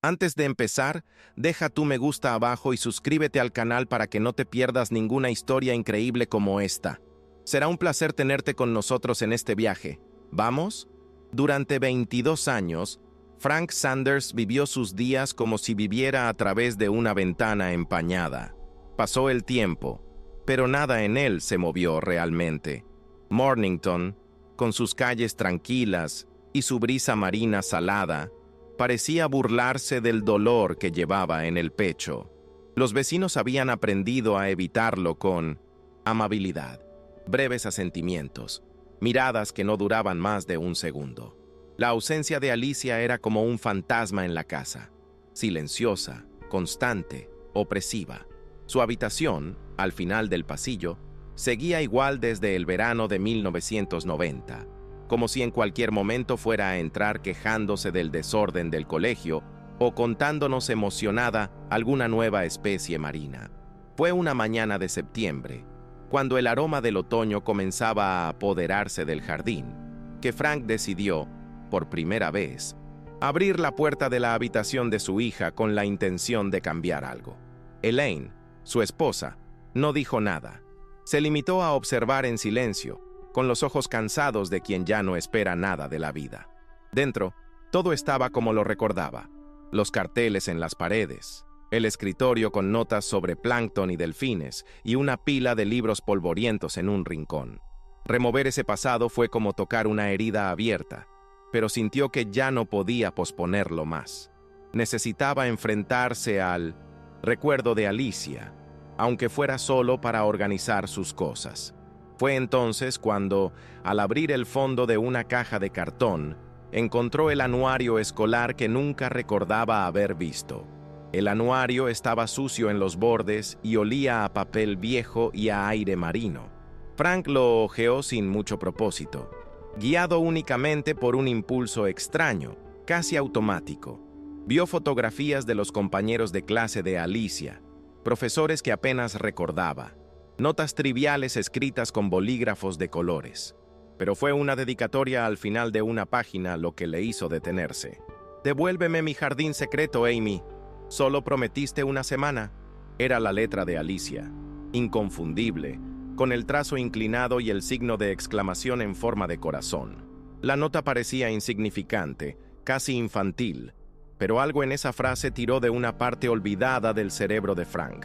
Antes de empezar, deja tu me gusta abajo y suscríbete al canal para que no te pierdas ninguna historia increíble como esta. Será un placer tenerte con nosotros en este viaje. ¿Vamos? Durante 22 años, Frank Sanders vivió sus días como si viviera a través de una ventana empañada. Pasó el tiempo, pero nada en él se movió realmente. Mornington, con sus calles tranquilas y su brisa marina salada, parecía burlarse del dolor que llevaba en el pecho. Los vecinos habían aprendido a evitarlo con amabilidad, breves asentimientos, miradas que no duraban más de un segundo. La ausencia de Alicia era como un fantasma en la casa, silenciosa, constante, opresiva. Su habitación, al final del pasillo, seguía igual desde el verano de 1990, como si en cualquier momento fuera a entrar quejándose del desorden del colegio o contándonos emocionada alguna nueva especie marina. Fue una mañana de septiembre, cuando el aroma del otoño comenzaba a apoderarse del jardín, que Frank decidió, por primera vez, abrir la puerta de la habitación de su hija con la intención de cambiar algo. Elaine, su esposa, no dijo nada. Se limitó a observar en silencio, con los ojos cansados de quien ya no espera nada de la vida. Dentro, todo estaba como lo recordaba. Los carteles en las paredes, el escritorio con notas sobre plancton y delfines y una pila de libros polvorientos en un rincón. Remover ese pasado fue como tocar una herida abierta, pero sintió que ya no podía posponerlo más. Necesitaba enfrentarse al recuerdo de Alicia, aunque fuera solo para organizar sus cosas. Fue entonces cuando, al abrir el fondo de una caja de cartón, encontró el anuario escolar que nunca recordaba haber visto. El anuario estaba sucio en los bordes y olía a papel viejo y a aire marino. Frank lo hojeó sin mucho propósito, guiado únicamente por un impulso extraño, casi automático. Vio fotografías de los compañeros de clase de Alicia, profesores que apenas recordaba, notas triviales escritas con bolígrafos de colores. Pero fue una dedicatoria al final de una página lo que le hizo detenerse. «Devuélveme mi jardín secreto, Amy. Solo prometiste una semana». Era la letra de Alicia, inconfundible, con el trazo inclinado y el signo de exclamación en forma de corazón. La nota parecía insignificante, casi infantil, pero algo en esa frase tiró de una parte olvidada del cerebro de Frank.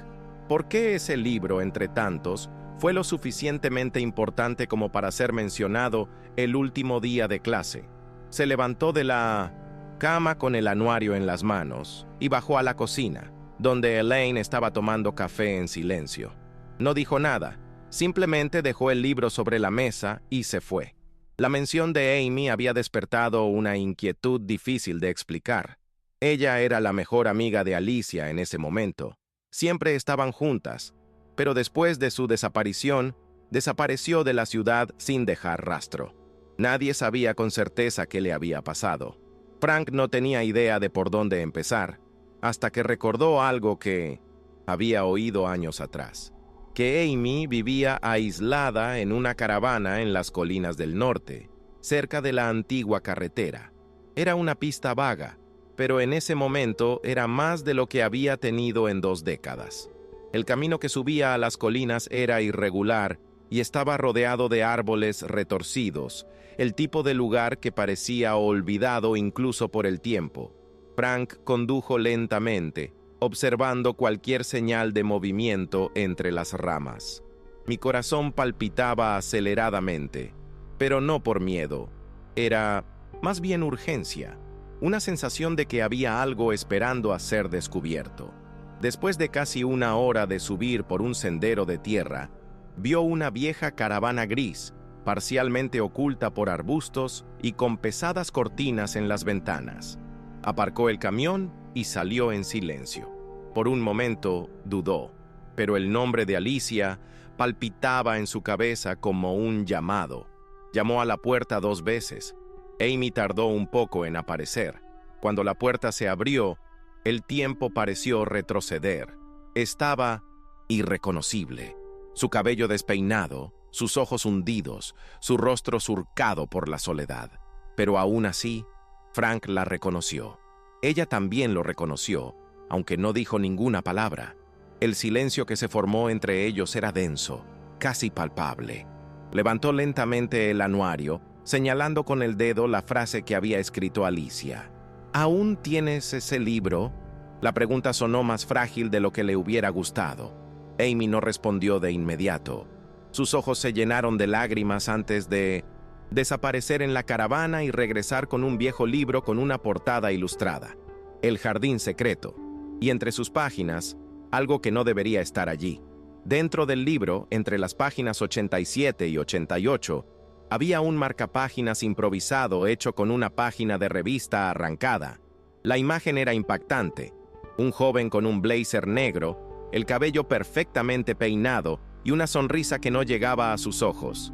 ¿Por qué ese libro, entre tantos, fue lo suficientemente importante como para ser mencionado el último día de clase? Se levantó de la cama con el anuario en las manos y bajó a la cocina, donde Elaine estaba tomando café en silencio. No dijo nada, simplemente dejó el libro sobre la mesa y se fue. La mención de Amy había despertado una inquietud difícil de explicar. Ella era la mejor amiga de Alicia en ese momento. Siempre estaban juntas, pero después de su desaparición, desapareció de la ciudad sin dejar rastro. Nadie sabía con certeza qué le había pasado. Frank no tenía idea de por dónde empezar, hasta que recordó algo que había oído años atrás: que Amy vivía aislada en una caravana en las colinas del norte, cerca de la antigua carretera. Era una pista vaga, pero en ese momento era más de lo que había tenido en 2 décadas. El camino que subía a las colinas era irregular y estaba rodeado de árboles retorcidos, el tipo de lugar que parecía olvidado incluso por el tiempo. Frank condujo lentamente, observando cualquier señal de movimiento entre las ramas. Mi corazón palpitaba aceleradamente, pero no por miedo. Era más bien urgencia. Una sensación de que había algo esperando a ser descubierto. Después de casi 1 hora de subir por un sendero de tierra, vio una vieja caravana gris, parcialmente oculta por arbustos y con pesadas cortinas en las ventanas. Aparcó el camión y salió en silencio. Por un momento dudó, pero el nombre de Alicia palpitaba en su cabeza como un llamado. Llamó a la puerta 2 veces. Amy tardó un poco en aparecer. Cuando la puerta se abrió, el tiempo pareció retroceder. Estaba irreconocible. Su cabello despeinado, sus ojos hundidos, su rostro surcado por la soledad. Pero aún así, Frank la reconoció. Ella también lo reconoció, aunque no dijo ninguna palabra. El silencio que se formó entre ellos era denso, casi palpable. Levantó lentamente el anuario, señalando con el dedo la frase que había escrito Alicia. ¿Aún tienes ese libro? La pregunta sonó más frágil de lo que le hubiera gustado. Amy no respondió de inmediato. Sus ojos se llenaron de lágrimas antes de desaparecer en la caravana y regresar con un viejo libro con una portada ilustrada. El jardín secreto. Y entre sus páginas, algo que no debería estar allí. Dentro del libro, entre las páginas 87 y 88, había un marcapáginas improvisado hecho con una página de revista arrancada. La imagen era impactante. Un joven con un blazer negro, el cabello perfectamente peinado y una sonrisa que no llegaba a sus ojos.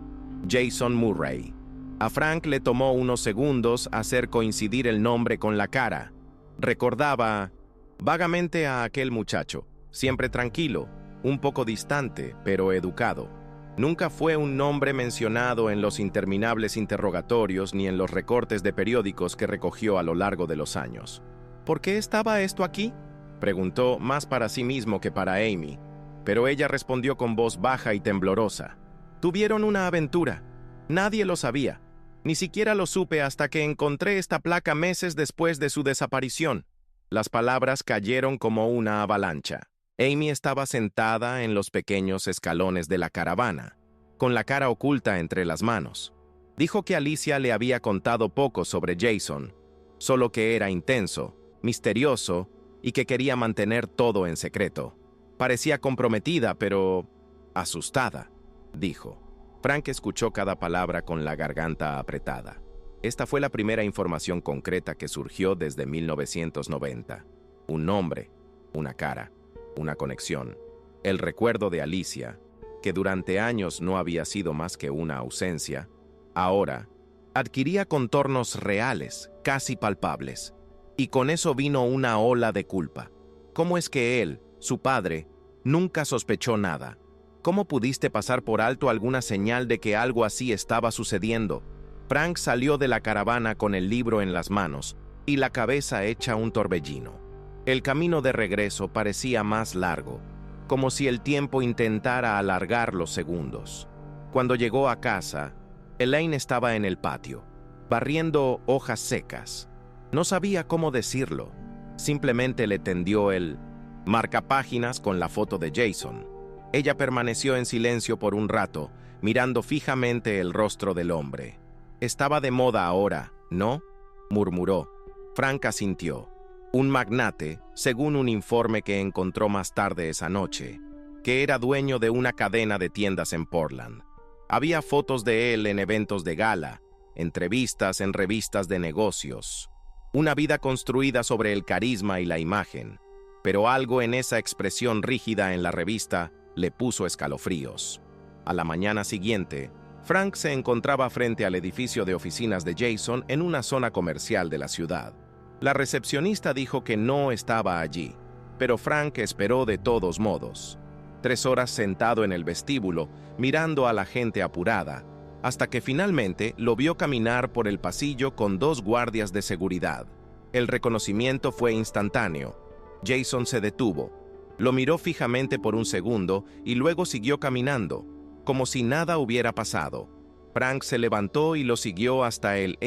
Jason Murray. A Frank le tomó unos segundos hacer coincidir el nombre con la cara. Recordaba vagamente a aquel muchacho, siempre tranquilo, un poco distante, pero educado. Nunca fue un nombre mencionado en los interminables interrogatorios ni en los recortes de periódicos que recogió a lo largo de los años. ¿Por qué estaba esto aquí?, preguntó más para sí mismo que para Amy, pero ella respondió con voz baja y temblorosa. Tuvieron una aventura. Nadie lo sabía. Ni siquiera lo supe hasta que encontré esta placa meses después de su desaparición. Las palabras cayeron como una avalancha. Amy estaba sentada en los pequeños escalones de la caravana, con la cara oculta entre las manos. Dijo que Alicia le había contado poco sobre Jason, solo que era intenso, misterioso y que quería mantener todo en secreto. Parecía comprometida, pero asustada, dijo. Frank escuchó cada palabra con la garganta apretada. Esta fue la primera información concreta que surgió desde 1990. Un nombre, una cara, una conexión. El recuerdo de Alicia, que durante años no había sido más que una ausencia, ahora adquiría contornos reales, casi palpables. Y con eso vino una ola de culpa. ¿Cómo es que él, su padre, nunca sospechó nada? ¿Cómo pudiste pasar por alto alguna señal de que algo así estaba sucediendo? Frank salió de la caravana con el libro en las manos y la cabeza hecha un torbellino. El camino de regreso parecía más largo, como si el tiempo intentara alargar los segundos. Cuando llegó a casa, Elaine estaba en el patio, barriendo hojas secas. No sabía cómo decirlo. Simplemente le tendió el marcapáginas con la foto de Jason. Ella permaneció en silencio por un rato, mirando fijamente el rostro del hombre. «Estaba de moda ahora, ¿no?», murmuró. Frank asintió. Un magnate, según un informe que encontró más tarde esa noche, que era dueño de una cadena de tiendas en Portland. Había fotos de él en eventos de gala, entrevistas en revistas de negocios. Una vida construida sobre el carisma y la imagen, pero algo en esa expresión rígida en la revista le puso escalofríos. A la mañana siguiente, Frank se encontraba frente al edificio de oficinas de Jason en una zona comercial de la ciudad. La recepcionista dijo que no estaba allí, pero Frank esperó de todos modos. 3 horas sentado en el vestíbulo, mirando a la gente apurada, hasta que finalmente lo vio caminar por el pasillo con 2 guardias de seguridad. El reconocimiento fue instantáneo. Jason se detuvo. Lo miró fijamente por un segundo y luego siguió caminando, como si nada hubiera pasado. Frank se levantó y lo siguió hasta el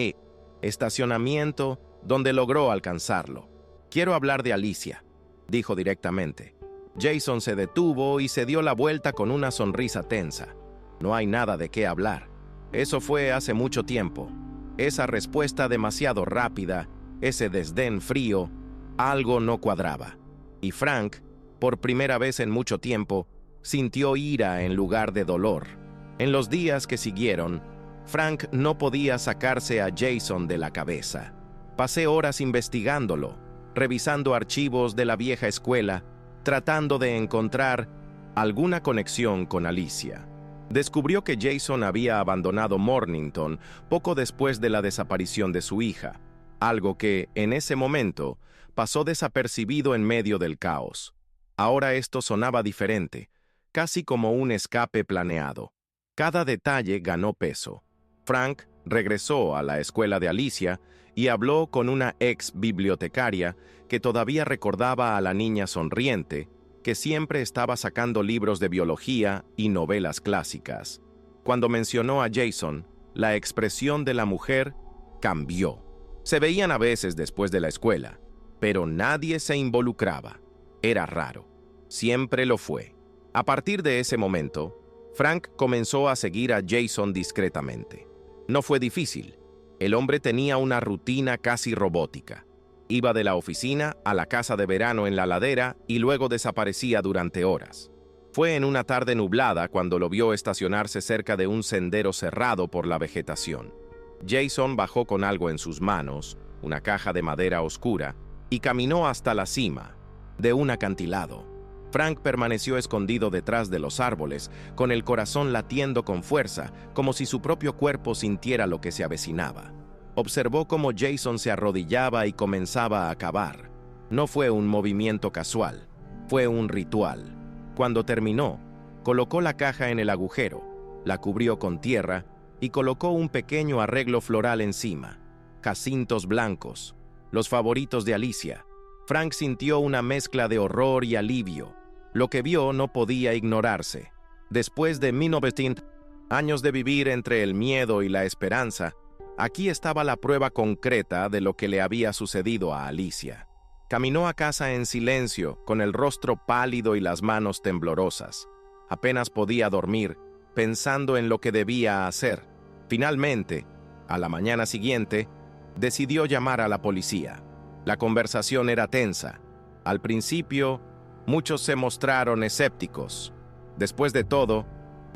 estacionamiento, donde logró alcanzarlo. «Quiero hablar de Alicia», dijo directamente. Jason se detuvo y se dio la vuelta con una sonrisa tensa. «No hay nada de qué hablar. Eso fue hace mucho tiempo». Esa respuesta demasiado rápida, ese desdén frío, algo no cuadraba. Y Frank, por primera vez en mucho tiempo, sintió ira en lugar de dolor. En los días que siguieron, Frank no podía sacarse a Jason de la cabeza. Pasé horas investigándolo, revisando archivos de la vieja escuela, tratando de encontrar alguna conexión con Alicia. Descubrió que Jason había abandonado Mornington poco después de la desaparición de su hija, algo que, en ese momento, pasó desapercibido en medio del caos. Ahora esto sonaba diferente, casi como un escape planeado. Cada detalle ganó peso. Frank regresó a la escuela de Alicia y habló con una ex bibliotecaria que todavía recordaba a la niña sonriente, que siempre estaba sacando libros de biología y novelas clásicas. Cuando mencionó a Jason, la expresión de la mujer cambió. Se veían a veces después de la escuela, pero nadie se involucraba. Era raro. Siempre lo fue. A partir de ese momento, Frank comenzó a seguir a Jason discretamente. No fue difícil. El hombre tenía una rutina casi robótica. Iba de la oficina a la casa de verano en la ladera y luego desaparecía durante horas. Fue en una tarde nublada cuando lo vio estacionarse cerca de un sendero cerrado por la vegetación. Jason bajó con algo en sus manos, una caja de madera oscura, y caminó hasta la cima de un acantilado. Frank permaneció escondido detrás de los árboles, con el corazón latiendo con fuerza, como si su propio cuerpo sintiera lo que se avecinaba. Observó cómo Jason se arrodillaba y comenzaba a cavar. No fue un movimiento casual, fue un ritual. Cuando terminó, colocó la caja en el agujero, la cubrió con tierra y colocó un pequeño arreglo floral encima. Jacintos blancos, los favoritos de Alicia. Frank sintió una mezcla de horror y alivio. Lo que vio no podía ignorarse. Después de 1900 años de vivir entre el miedo y la esperanza, aquí estaba la prueba concreta de lo que le había sucedido a Alicia. Caminó a casa en silencio, con el rostro pálido y las manos temblorosas. Apenas podía dormir, pensando en lo que debía hacer. Finalmente, a la mañana siguiente, decidió llamar a la policía. La conversación era tensa. Al principio, muchos se mostraron escépticos. Después de todo,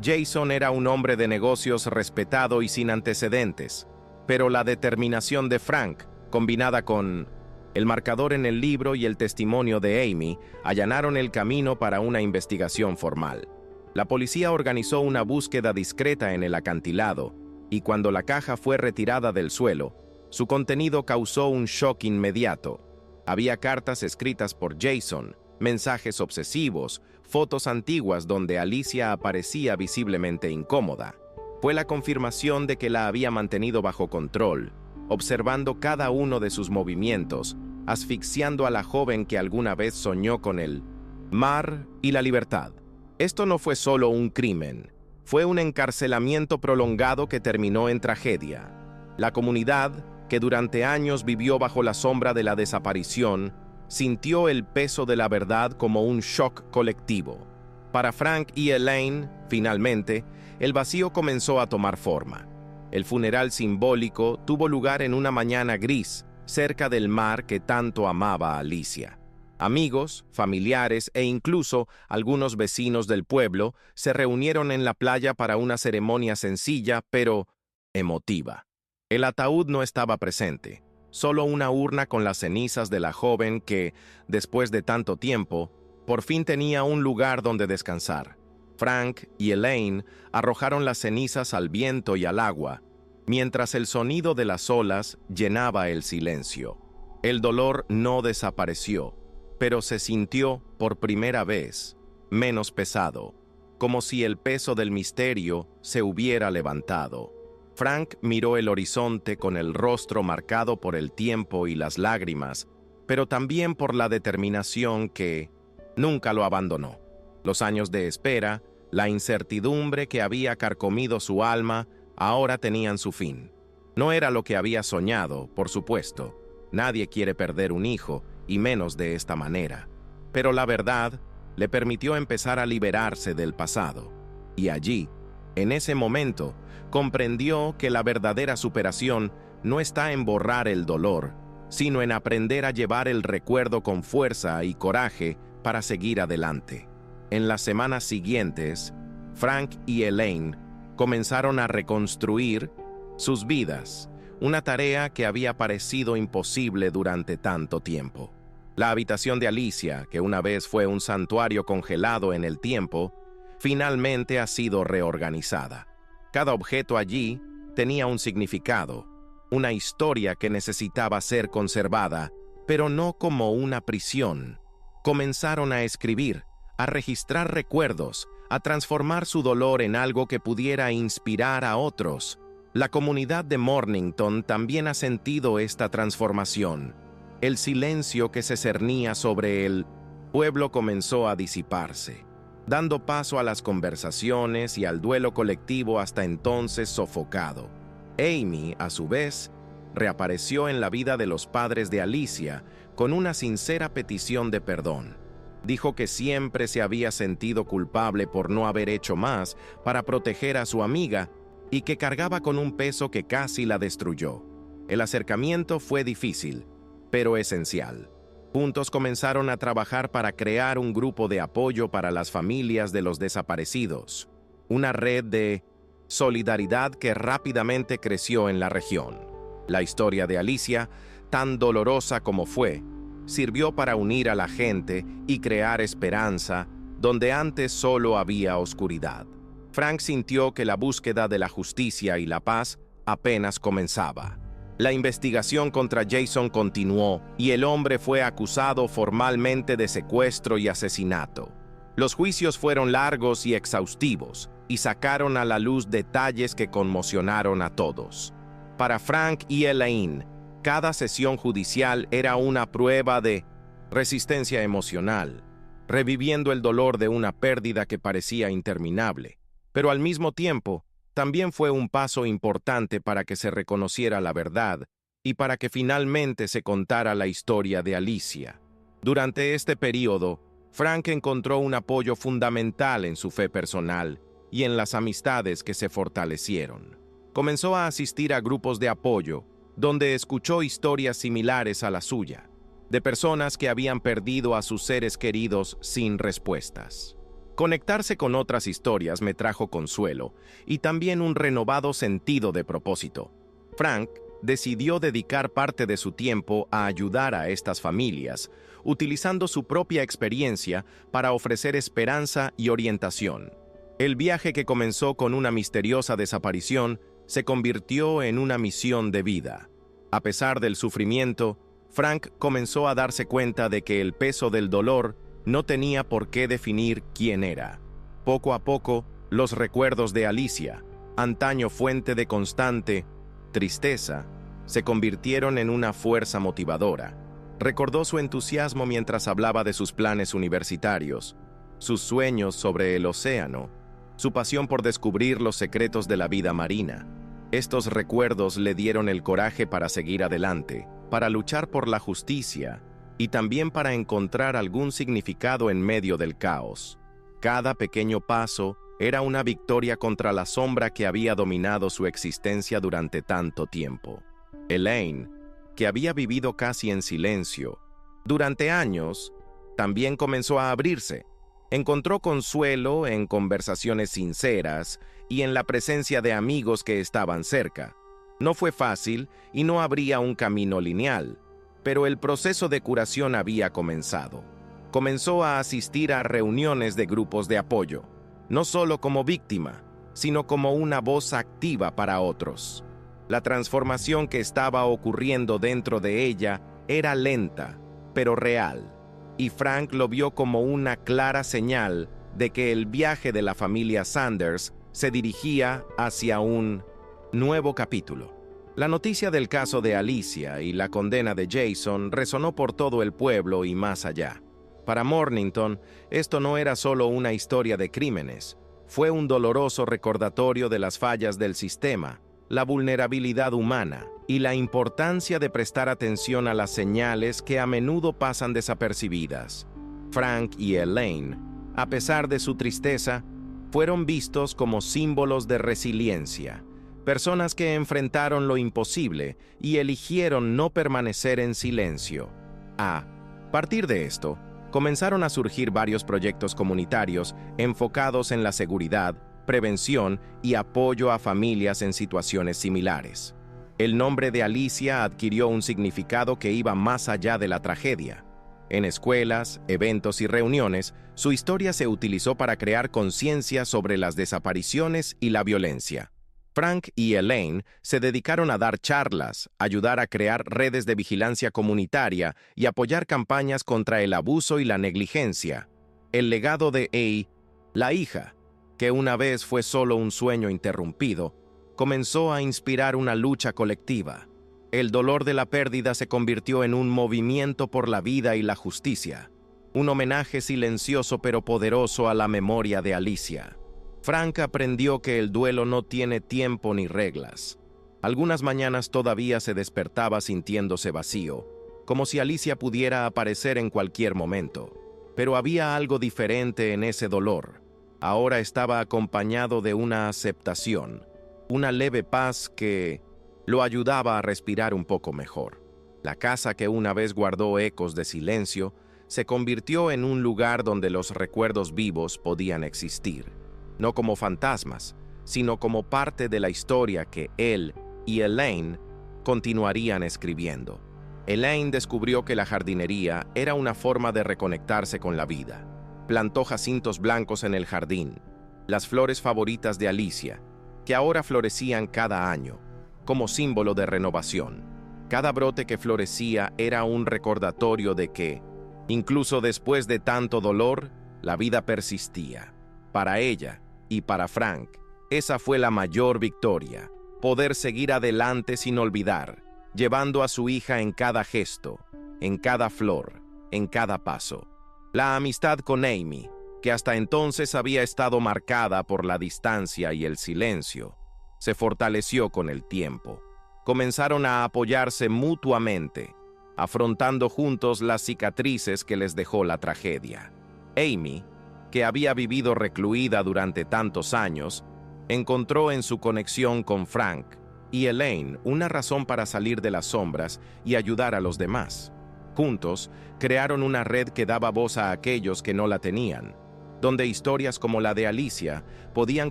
Jason era un hombre de negocios respetado y sin antecedentes, pero la determinación de Frank, combinada con el marcador en el libro y el testimonio de Amy, allanaron el camino para una investigación formal. La policía organizó una búsqueda discreta en el acantilado, y cuando la caja fue retirada del suelo, su contenido causó un shock inmediato. Había cartas escritas por Jason, mensajes obsesivos, fotos antiguas donde Alicia aparecía visiblemente incómoda. Fue la confirmación de que la había mantenido bajo control, observando cada uno de sus movimientos, asfixiando a la joven que alguna vez soñó con el mar y la libertad. Esto no fue solo un crimen, fue un encarcelamiento prolongado que terminó en tragedia. La comunidad, que durante años vivió bajo la sombra de la desaparición, sintió el peso de la verdad como un shock colectivo. Para Frank y Elaine, finalmente, el vacío comenzó a tomar forma. El funeral simbólico tuvo lugar en una mañana gris, cerca del mar que tanto amaba a Alicia. Amigos, familiares e incluso algunos vecinos del pueblo se reunieron en la playa para una ceremonia sencilla, pero emotiva. El ataúd no estaba presente, solo una urna con las cenizas de la joven que, después de tanto tiempo, por fin tenía un lugar donde descansar. Frank y Elaine arrojaron las cenizas al viento y al agua, mientras el sonido de las olas llenaba el silencio. El dolor no desapareció, pero se sintió, por primera vez, menos pesado, como si el peso del misterio se hubiera levantado. Frank miró el horizonte con el rostro marcado por el tiempo y las lágrimas, pero también por la determinación que nunca lo abandonó. Los años de espera, la incertidumbre que había carcomido su alma, ahora tenían su fin. No era lo que había soñado, por supuesto. Nadie quiere perder un hijo, y menos de esta manera. Pero la verdad le permitió empezar a liberarse del pasado. Y allí, en ese momento, comprendió que la verdadera superación no está en borrar el dolor, sino en aprender a llevar el recuerdo con fuerza y coraje para seguir adelante. En las semanas siguientes, Frank y Elaine comenzaron a reconstruir sus vidas, una tarea que había parecido imposible durante tanto tiempo. La habitación de Alicia, que una vez fue un santuario congelado en el tiempo, finalmente ha sido reorganizada. Cada objeto allí tenía un significado, una historia que necesitaba ser conservada, pero no como una prisión. Comenzaron a escribir, a registrar recuerdos, a transformar su dolor en algo que pudiera inspirar a otros. La comunidad de Mornington también ha sentido esta transformación. El silencio que se cernía sobre el pueblo comenzó a disiparse, dando paso a las conversaciones y al duelo colectivo hasta entonces sofocado. Amy, a su vez, reapareció en la vida de los padres de Alicia con una sincera petición de perdón. Dijo que siempre se había sentido culpable por no haber hecho más para proteger a su amiga y que cargaba con un peso que casi la destruyó. El acercamiento fue difícil, pero esencial. Juntos comenzaron a trabajar para crear un grupo de apoyo para las familias de los desaparecidos, una red de solidaridad que rápidamente creció en la región. La historia de Alicia, tan dolorosa como fue, sirvió para unir a la gente y crear esperanza donde antes solo había oscuridad. Frank sintió que la búsqueda de la justicia y la paz apenas comenzaba. La investigación contra Jason continuó y el hombre fue acusado formalmente de secuestro y asesinato. Los juicios fueron largos y exhaustivos y sacaron a la luz detalles que conmocionaron a todos. Para Frank y Elaine, cada sesión judicial era una prueba de resistencia emocional, reviviendo el dolor de una pérdida que parecía interminable. Pero al mismo tiempo, también fue un paso importante para que se reconociera la verdad y para que finalmente se contara la historia de Alicia. Durante este período, Frank encontró un apoyo fundamental en su fe personal y en las amistades que se fortalecieron. Comenzó a asistir a grupos de apoyo, donde escuchó historias similares a la suya, de personas que habían perdido a sus seres queridos sin respuestas. Conectarse con otras historias me trajo consuelo y también un renovado sentido de propósito. Frank decidió dedicar parte de su tiempo a ayudar a estas familias, utilizando su propia experiencia para ofrecer esperanza y orientación. El viaje que comenzó con una misteriosa desaparición se convirtió en una misión de vida. A pesar del sufrimiento, Frank comenzó a darse cuenta de que el peso del dolor no tenía por qué definir quién era. Poco a poco, los recuerdos de Alicia, antaño fuente de constante tristeza, se convirtieron en una fuerza motivadora. Recordó su entusiasmo mientras hablaba de sus planes universitarios, sus sueños sobre el océano, su pasión por descubrir los secretos de la vida marina. Estos recuerdos le dieron el coraje para seguir adelante, para luchar por la justicia y también para encontrar algún significado en medio del caos. Cada pequeño paso era una victoria contra la sombra que había dominado su existencia durante tanto tiempo. Elaine, que había vivido casi en silencio durante años, también comenzó a abrirse. Encontró consuelo en conversaciones sinceras y en la presencia de amigos que estaban cerca. No fue fácil y no habría un camino lineal, pero el proceso de curación había comenzado. Comenzó a asistir a reuniones de grupos de apoyo, no solo como víctima, sino como una voz activa para otros. La transformación que estaba ocurriendo dentro de ella era lenta, pero real, y Frank lo vio como una clara señal de que el viaje de la familia Sanders se dirigía hacia un nuevo capítulo. La noticia del caso de Alicia y la condena de Jason resonó por todo el pueblo y más allá. Para Mornington, esto no era solo una historia de crímenes, fue un doloroso recordatorio de las fallas del sistema, la vulnerabilidad humana y la importancia de prestar atención a las señales que a menudo pasan desapercibidas. Frank y Elaine, a pesar de su tristeza, fueron vistos como símbolos de resiliencia, personas que enfrentaron lo imposible y eligieron no permanecer en silencio. A partir de esto, comenzaron a surgir varios proyectos comunitarios enfocados en la seguridad, prevención y apoyo a familias en situaciones similares. El nombre de Alicia adquirió un significado que iba más allá de la tragedia. En escuelas, eventos y reuniones, su historia se utilizó para crear conciencia sobre las desapariciones y la violencia. Frank y Elaine se dedicaron a dar charlas, ayudar a crear redes de vigilancia comunitaria y apoyar campañas contra el abuso y la negligencia. El legado de A, la hija, que una vez fue solo un sueño interrumpido, comenzó a inspirar una lucha colectiva. El dolor de la pérdida se convirtió en un movimiento por la vida y la justicia, un homenaje silencioso pero poderoso a la memoria de Alicia. Frank aprendió que el duelo no tiene tiempo ni reglas. Algunas mañanas todavía se despertaba sintiéndose vacío, como si Alicia pudiera aparecer en cualquier momento. Pero había algo diferente en ese dolor. Ahora estaba acompañado de una aceptación, una leve paz que lo ayudaba a respirar un poco mejor. La casa que una vez guardó ecos de silencio se convirtió en un lugar donde los recuerdos vivos podían existir, no como fantasmas, sino como parte de la historia que él y Elaine continuarían escribiendo. Elaine descubrió que la jardinería era una forma de reconectarse con la vida. Plantó jacintos blancos en el jardín, las flores favoritas de Alicia, que ahora florecían cada año, como símbolo de renovación. Cada brote que florecía era un recordatorio de que, incluso después de tanto dolor, la vida persistía. Para ella y para Frank, esa fue la mayor victoria, poder seguir adelante sin olvidar, llevando a su hija en cada gesto, en cada flor, en cada paso. La amistad con Amy, que hasta entonces había estado marcada por la distancia y el silencio, se fortaleció con el tiempo. Comenzaron a apoyarse mutuamente, afrontando juntos las cicatrices que les dejó la tragedia. Amy, que había vivido recluida durante tantos años, encontró en su conexión con Frank y Elaine una razón para salir de las sombras y ayudar a los demás. Juntos, crearon una red que daba voz a aquellos que no la tenían, donde historias como la de Alicia podían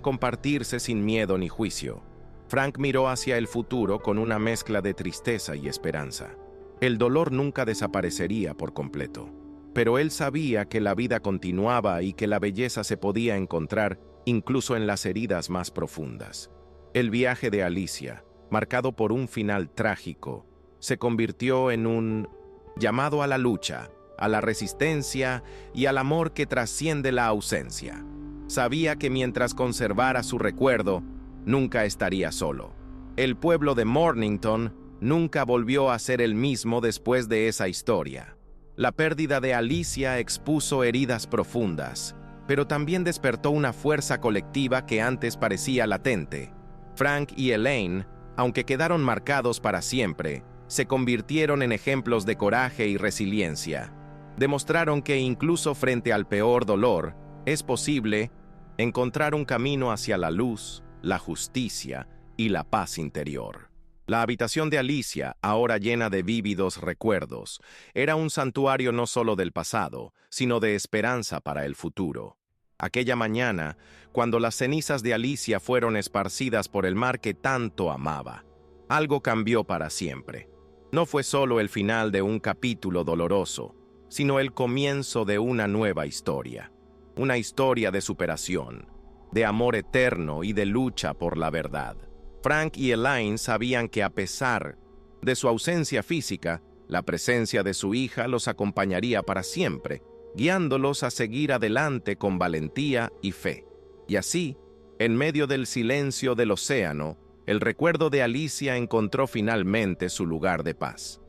compartirse sin miedo ni juicio. Frank miró hacia el futuro con una mezcla de tristeza y esperanza. El dolor nunca desaparecería por completo, pero él sabía que la vida continuaba y que la belleza se podía encontrar incluso en las heridas más profundas. El viaje de Alicia, marcado por un final trágico, se convirtió en un llamado a la lucha, a la resistencia y al amor que trasciende la ausencia. Sabía que mientras conservara su recuerdo, nunca estaría solo. El pueblo de Mornington nunca volvió a ser el mismo después de esa historia. La pérdida de Alicia expuso heridas profundas, pero también despertó una fuerza colectiva que antes parecía latente. Frank y Elaine, aunque quedaron marcados para siempre, se convirtieron en ejemplos de coraje y resiliencia. Demostraron que incluso frente al peor dolor, es posible encontrar un camino hacia la luz, la justicia y la paz interior. La habitación de Alicia, ahora llena de vívidos recuerdos, era un santuario no solo del pasado, sino de esperanza para el futuro. Aquella mañana, cuando las cenizas de Alicia fueron esparcidas por el mar que tanto amaba, algo cambió para siempre. No fue solo el final de un capítulo doloroso, sino el comienzo de una nueva historia. Una historia de superación, de amor eterno y de lucha por la verdad. Frank y Elaine sabían que a pesar de su ausencia física, la presencia de su hija los acompañaría para siempre, guiándolos a seguir adelante con valentía y fe. Y así, en medio del silencio del océano, el recuerdo de Alicia encontró finalmente su lugar de paz.